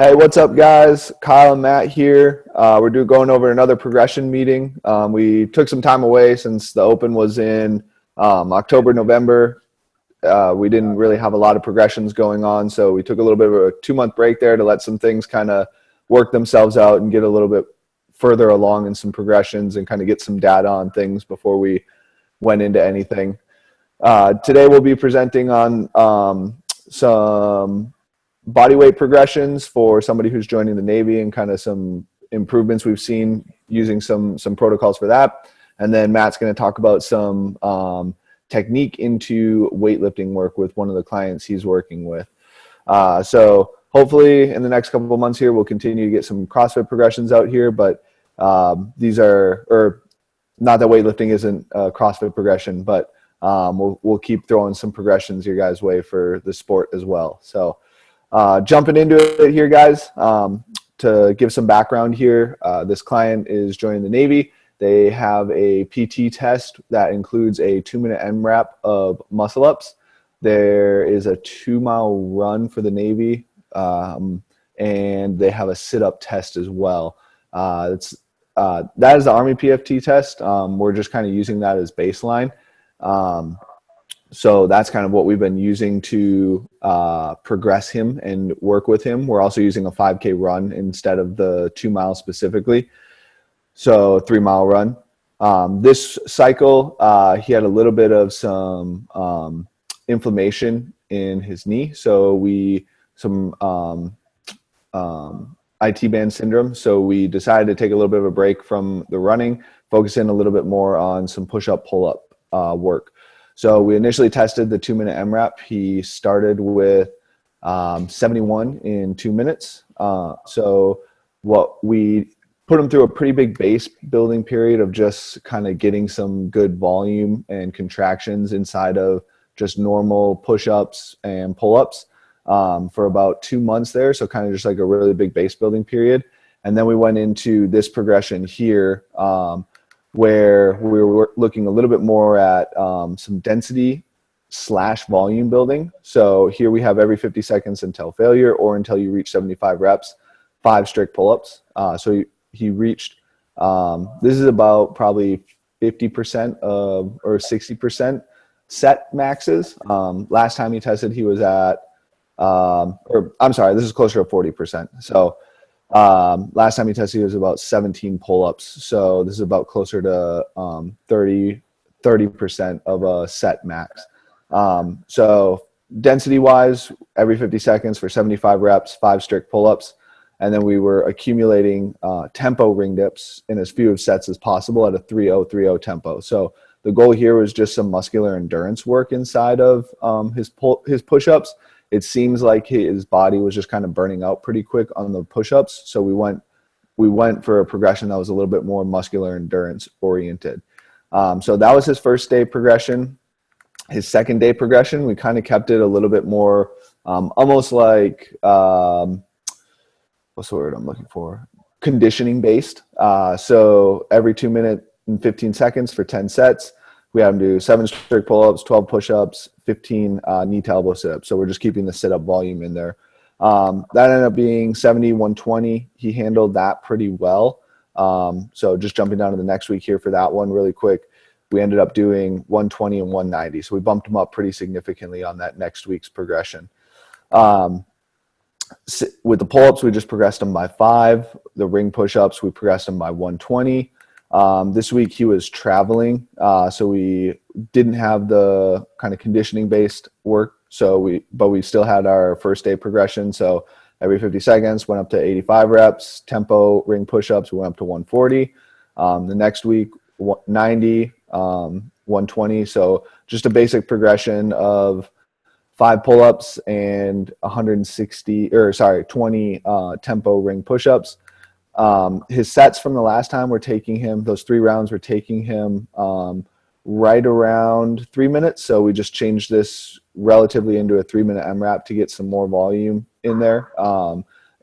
Hey, what's up, guys? Kyle and Matt here. We're going over another progression meeting. We took some time away since the Open was in October, November. We didn't really have a lot of progressions going on, so we took a little bit of a 2-month break there to let some things kind of work themselves out and get a little bit further along in some progressions and kind of get some data on things before we went into anything. Today we'll be presenting on some body weight progressions for somebody who's joining the Navy and kind of some improvements we've seen using some protocols for that. And then Matt's going to talk about some technique into weightlifting work with one of the clients he's working with. So hopefully in the next couple of months here, we'll continue to get some CrossFit progressions out here, but these are, or not that weightlifting isn't a CrossFit progression, but we'll keep throwing some progressions your guys' way for the sport as well. So jumping into it here, guys, to give some background here, this client is joining the Navy. They have a PT test that includes a 2-minute MRAP of muscle ups. There is a 2-mile run for the Navy, and they have a sit-up test as well. That is the Army PFT test. We're just kind of using that as baseline. So that's kind of what we've been using to progress him and work with him. We're also using a 5K run instead of the 2 miles specifically. So 3-mile run. This cycle, he had a little bit of some inflammation in his knee. So some IT band syndrome. So we decided to take a little bit of a break from the running, focus in a little bit more on some push-up, pull-up work. So we initially tested the 2-minute MRAP. He started with 71 in 2 minutes. So what we put him through a pretty big base building period of just kind of getting some good volume and contractions inside of just normal push-ups and pull-ups for about 2 months there. So kind of just like a really big base building period. And then we went into this progression here, where we were looking a little bit more at some density / volume building. So here we have every 50 seconds until failure or until you reach 75 reps, 5 strict pull-ups. So he reached, this is about probably 50% of, or 60% set maxes. Last time he tested, he was at, or I'm sorry, this is closer to 40%. So last time he tested, he was about 17 pull-ups. So this is about closer to 30% of a set max. So density-wise, every 50 seconds for 75 reps, 5 strict pull-ups. And then we were accumulating tempo ring dips in as few sets as possible at a 3-0-3-0 tempo. So the goal here was just some muscular endurance work inside of his push-ups. It seems like his body was just kind of burning out pretty quick on the push-ups. So we went for a progression that was a little bit more muscular endurance oriented. So that was his first day progression. His second day progression, we kind of kept it a little bit more almost like, what's the word I'm looking for? Conditioning based. So every 2 minutes and 15 seconds for 10 sets. We had him do 7 strict pull-ups, 12 push-ups, 15 knee to elbow sit-ups. So we're just keeping the sit-up volume in there. That ended up being 70, 120. He handled that pretty well. So just jumping down to the next week here for that one really quick, we ended up doing 120 and 190. So we bumped him up pretty significantly on that next week's progression. With the pull-ups, we just progressed him by 5. The ring push-ups, we progressed him by 120. This week he was traveling, so we didn't have the kind of conditioning based work. But we still had our first day progression. So every 50 seconds went up to 85 reps, tempo ring push-ups, we went up to 140. The next week, 90, 120. So just a basic progression of 5 pull-ups and 20 tempo ring push-ups. His sets from the last time were taking him, those 3 rounds were taking him right around 3 minutes. So we just changed this relatively into a 3-minute MRAP to get some more volume in there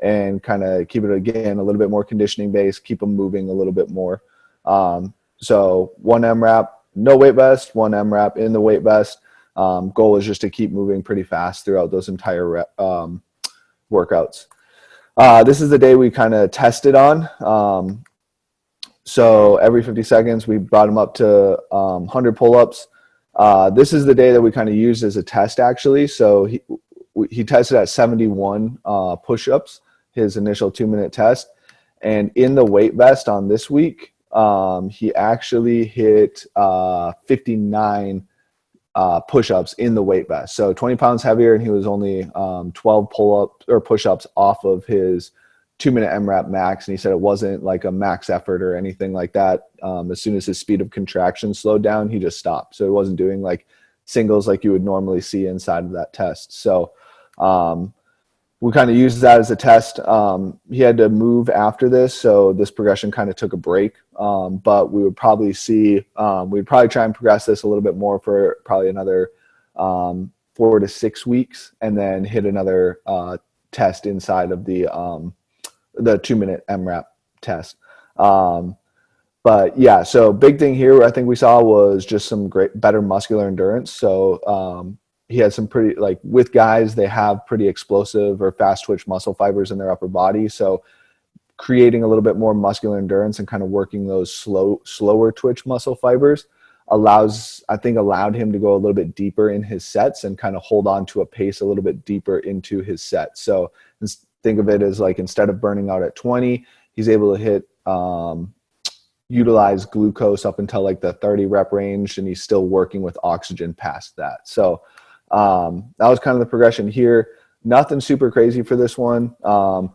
and kind of keep it, again, a little bit more conditioning based, keep them moving a little bit more. So 1 MRAP, no weight vest, 1 MRAP in the weight vest. Goal is just to keep moving pretty fast throughout those entire workouts. This is the day we kind of tested on. So every 50 seconds, we brought him up to 100 pull-ups. This is the day that we kind of used as a test, actually. So he tested at 71 push-ups, his initial 2-minute test. And in the weight vest on this week, he actually hit 59 push-ups in the weight vest. So 20 pounds heavier, and he was only 12 pull-ups or push-ups off of his 2-minute MRAP max. And he said it wasn't like a max effort or anything like that. As soon as his speed of contraction slowed down, he just stopped. So he wasn't doing like singles like you would normally see inside of that test. So we kind of used that as a test. He had to move after this, so this progression kind of took a break. But we would probably we'd probably try and progress this a little bit more for probably another 4 to 6 weeks, and then hit another test inside of the 2-minute MRAP test. But yeah, so big thing here I think we saw was just some better muscular endurance. So he had some pretty, like with guys, they have pretty explosive or fast twitch muscle fibers in their upper body. So creating a little bit more muscular endurance and kind of working those slower twitch muscle fibers allowed him to go a little bit deeper in his sets and kind of hold on to a pace a little bit deeper into his set. So think of it as like, instead of burning out at 20, he's able to hit, utilize glucose up until like the 30 rep range, and he's still working with oxygen past that. So that was kind of the progression here. Nothing super crazy for this one. I'm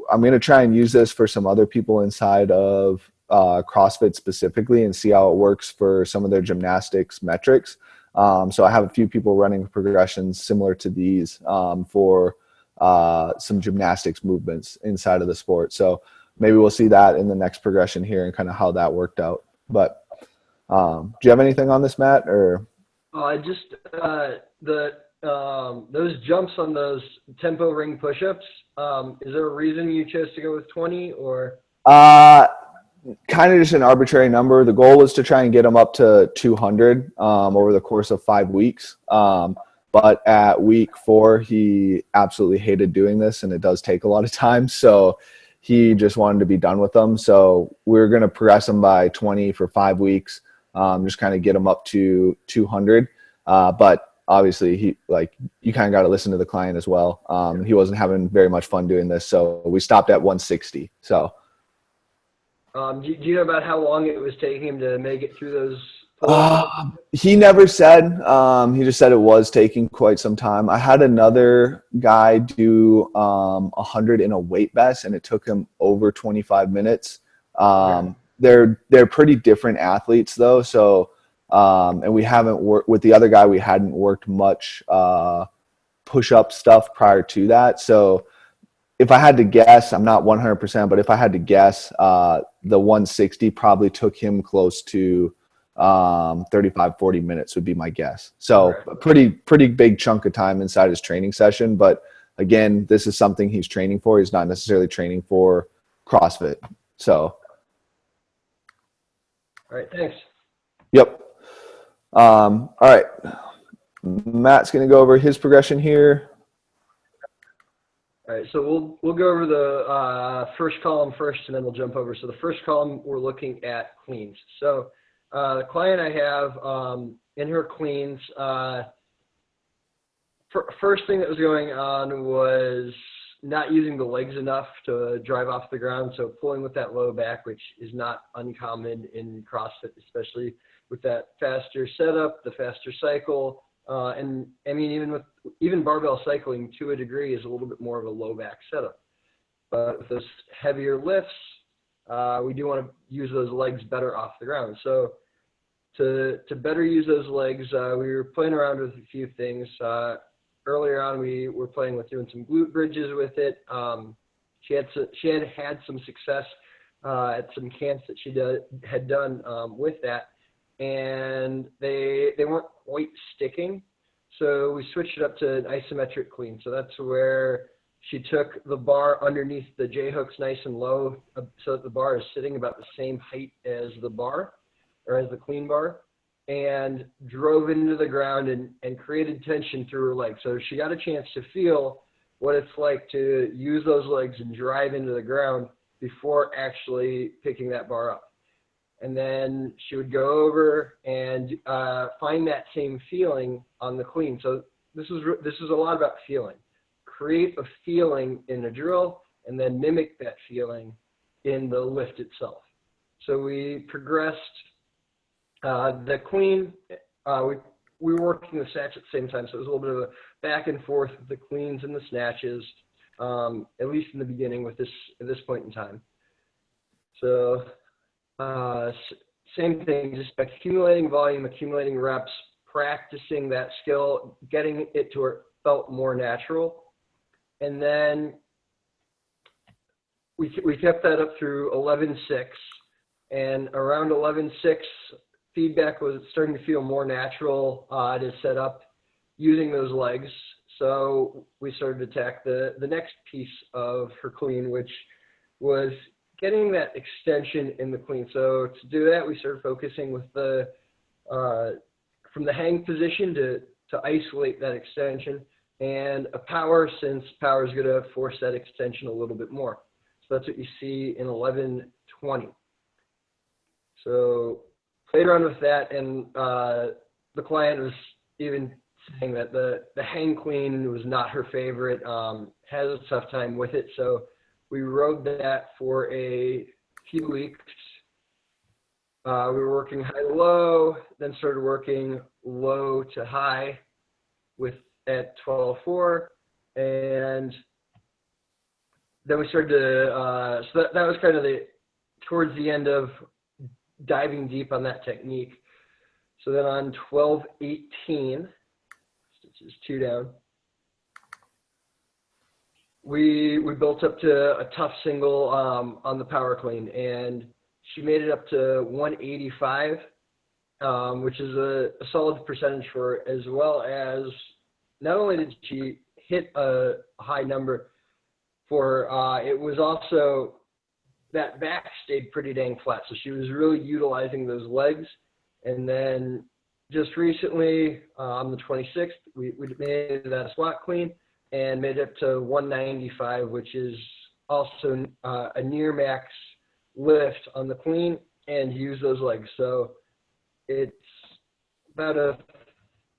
going to try and use this for some other people inside of CrossFit specifically, and see how it works for some of their gymnastics metrics. So I have a few people running progressions similar to these for some gymnastics movements inside of the sport. So maybe we'll see that in the next progression here and kind of how that worked out. But do you have anything on this, Matt? Or those jumps on those tempo ring push-ups, is there a reason you chose to go with 20, or? Kind of just an arbitrary number. The goal was to try and get him up to 200 over the course of 5 weeks. But at week 4, he absolutely hated doing this, and it does take a lot of time. So he just wanted to be done with them. So we're going to progress him by 20 for 5 weeks, just kind of get him up to 200. But obviously, you kind of got to listen to the client as well. He wasn't having very much fun doing this, so we stopped at 160. So, do you know about how long it was taking him to make it through those? He never said. He just said it was taking quite some time. I had another guy do 100 in a weight vest, and it took him over 25 minutes. They're pretty different athletes though. So, and we haven't worked with the other guy. We hadn't worked much push-up stuff prior to that. So if I had to guess, I'm not 100%, but if I had to guess, the 160 probably took him close to 35-40 minutes would be my guess. So a pretty big chunk of time inside his training session. But again, this is something he's training for. He's not necessarily training for CrossFit. So all right, thanks. Yep. All right, Matt's going to go over his progression here. All right, so we'll go over the first column first, and then we'll jump over. So the first column, we're looking at cleans. So the client I have in her cleans, first thing that was going on was not using the legs enough to drive off the ground. So pulling with that low back, which is not uncommon in CrossFit, especially with that faster setup, the faster cycle. And I mean, even barbell cycling to a degree is a little bit more of a low back setup. But with those heavier lifts, we do want to use those legs better off the ground. So to better use those legs, we were playing around with a few things. Earlier on, we were playing with doing some glute bridges with it. She had some success at some camps that she had done with that, and they weren't quite sticking. So we switched it up to an isometric clean. So that's where she took the bar underneath the J hooks nice and low, so that the bar is sitting about the same height as the bar, or as the clean bar, and drove into the ground and created tension through her legs. So she got a chance to feel what it's like to use those legs and drive into the ground before actually picking that bar up. And then she would go over and find that same feeling on the clean. So this is a lot about feeling. Create a feeling in a drill and then mimic that feeling in the lift itself. So we progressed the clean. We were working the snatch at the same time, so it was a little bit of a back and forth with the cleans and the snatches, at least in the beginning with this at this point in time. So same thing, just accumulating volume, accumulating reps, practicing that skill, getting it to where it felt more natural. And then we kept that up through 11.6, and around 11.6, feedback was starting to feel more natural to set up using those legs. So we started to attack the next piece of her clean, which was getting that extension in the clean. So to do that, we started focusing with the from the hang position to isolate that extension, and a power, since power is going to force that extension a little bit more. So that's what you see in 11.20. So played around with that, and the client was even saying that the hang clean was not her favorite, has a tough time with it. So we rode that for a few weeks. We were working high-low, then started working low to high at 12.4, and then we started to, so that was kind of towards the end of diving deep on that technique. So then on 12.18, which is 2 down, we built up to a tough single on the power clean, and she made it up to 185, which is a solid percentage for her, as well as not only did she hit a high number for her, it was also that back stayed pretty dang flat. So she was really utilizing those legs. And then just recently, on the 26th, we made that a squat clean and made it up to 195, which is also a near max lift on the clean, and use those legs. So it's about a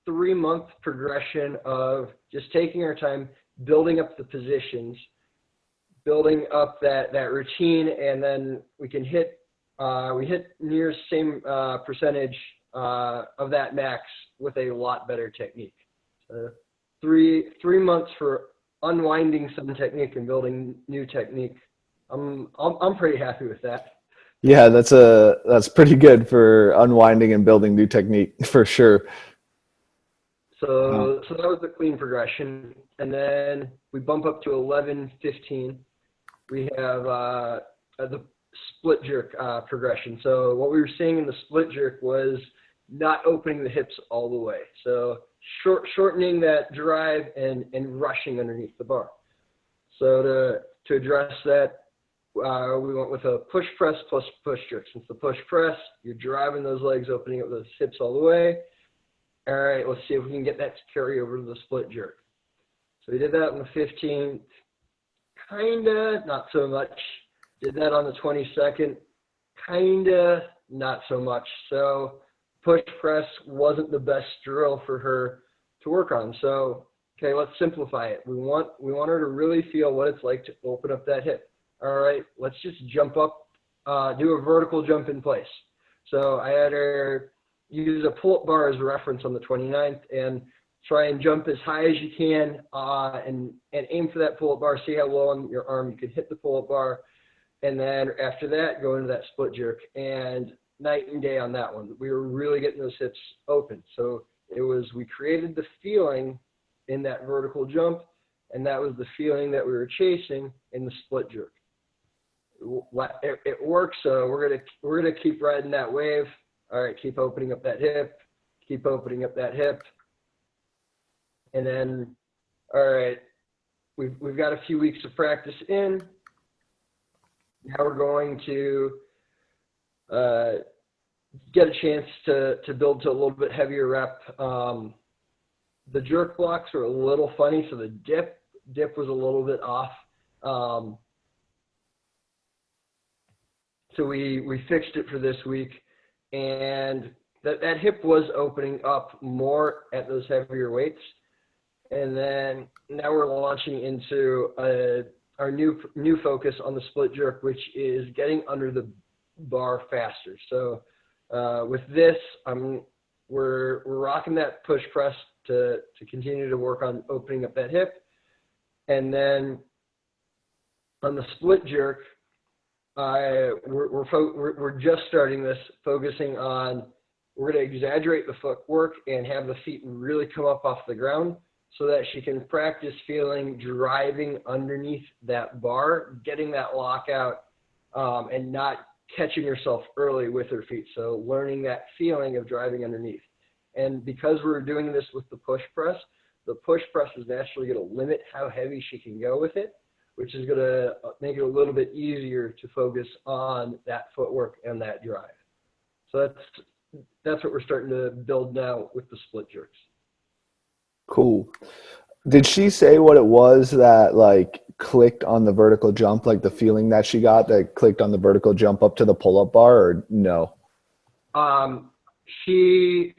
3-month progression of just taking our time, building up the positions, building up that routine, and then we can hit near same percentage of that max with a lot better technique. So 3 months for unwinding some technique and building new technique. I'm pretty happy with that. Yeah, that's pretty good for unwinding and building new technique for sure. So that was the clean progression, and then we bump up to 11.15. We have the split jerk progression. So what we were seeing in the split jerk was not opening the hips all the way. So shortening that drive and rushing underneath the bar. So to address that, we went with a push press plus push jerk. Since the push press, you're driving those legs, opening up those hips all the way. All right, let's see if we can get that to carry over to the split jerk. So we did that on the 15th, kinda, not so much. Did that on the 22nd, kinda, not so much. So push press wasn't the best drill for her to work on. So, okay, let's simplify it. We want her to really feel what it's like to open up that hip. All right, let's just jump up, do a vertical jump in place. So I had her use a pull-up bar as a reference on the 29th and try and jump as high as you can and aim for that pull-up bar. See how low on your arm you can hit the pull-up bar. And then after that, go into that split jerk. And night and day on that one. We were really getting those hips open. So we created the feeling in that vertical jump, and that was the feeling that we were chasing in the split jerk. It works, so we're gonna keep riding that wave. All right, keep opening up that hip, keep opening up that hip, and then, all right, we've got a few weeks of practice in. Now we're going to get a chance to build to a little bit heavier rep. The jerk blocks are a little funny, so the dip dip was a little bit off. So we fixed it for this week, and that hip was opening up more at those heavier weights. And then now we're launching into our new focus on the split jerk, which is getting under the bar faster. So with this, we're rocking that push press to continue to work on opening up that hip. And then on the split jerk, we're just starting this, focusing on, we're going to exaggerate the footwork and have the feet really come up off the ground so that she can practice feeling driving underneath that bar, getting that lockout, and not catching herself early with her feet. So learning that feeling of driving underneath. And because we're doing this with the push press is naturally going to limit how heavy she can go with it, which is going to make it a little bit easier to focus on that footwork and that drive. So that's what we're starting to build now with the split jerks. Cool. Did she say what it was that like clicked on the vertical jump, like the feeling that she got that clicked on the vertical jump up to the pull-up bar, or no? She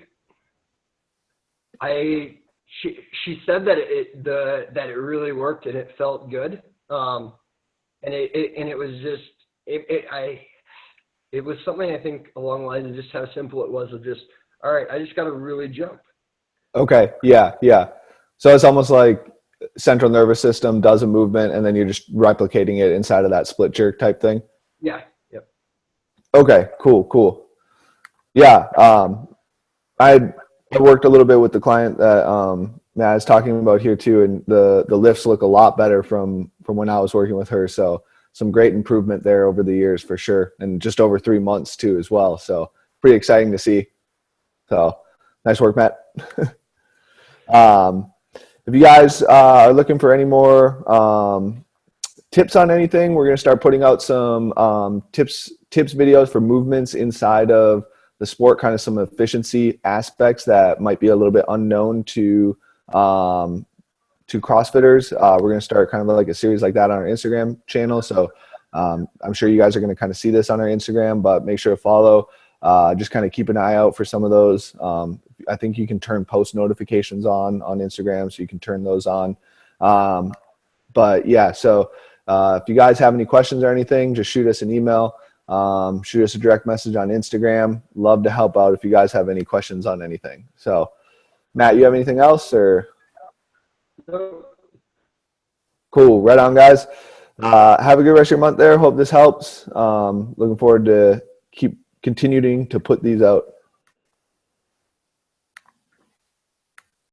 said that it really worked and it felt good. And it was just it was something, I think, along the lines of just how simple it was of just, all right, I just got to really jump. Okay. Yeah. So it's almost like central nervous system does a movement and then you're just replicating it inside of that split jerk type thing. Yeah. Yep. Okay. Cool. Yeah. I worked a little bit with the client that Matt is talking about here too, and the lifts look a lot better from when I was working with her. So some great improvement there over the years for sure, and just over 3 months too as well. So pretty exciting to see. So nice work, Matt. If you guys are looking for any more tips on anything, we're going to start putting out some tips videos for movements inside of the sport, kind of some efficiency aspects that might be a little bit unknown to CrossFitters. We're going to start kind of like a series like that on our Instagram channel. So I'm sure you guys are going to kind of see this on our Instagram, but make sure to follow. Just kind of keep an eye out for some of those. I think you can turn post notifications on Instagram, so you can turn those on. But yeah, so if you guys have any questions or anything, just shoot us an email. Shoot us a direct message on Instagram. Love to help out if you guys have any questions on anything. So Matt, you have anything else, or? No. Cool. Right on, guys. Have a good rest of your month there. Hope this helps. Looking forward to keep continuing to put these out.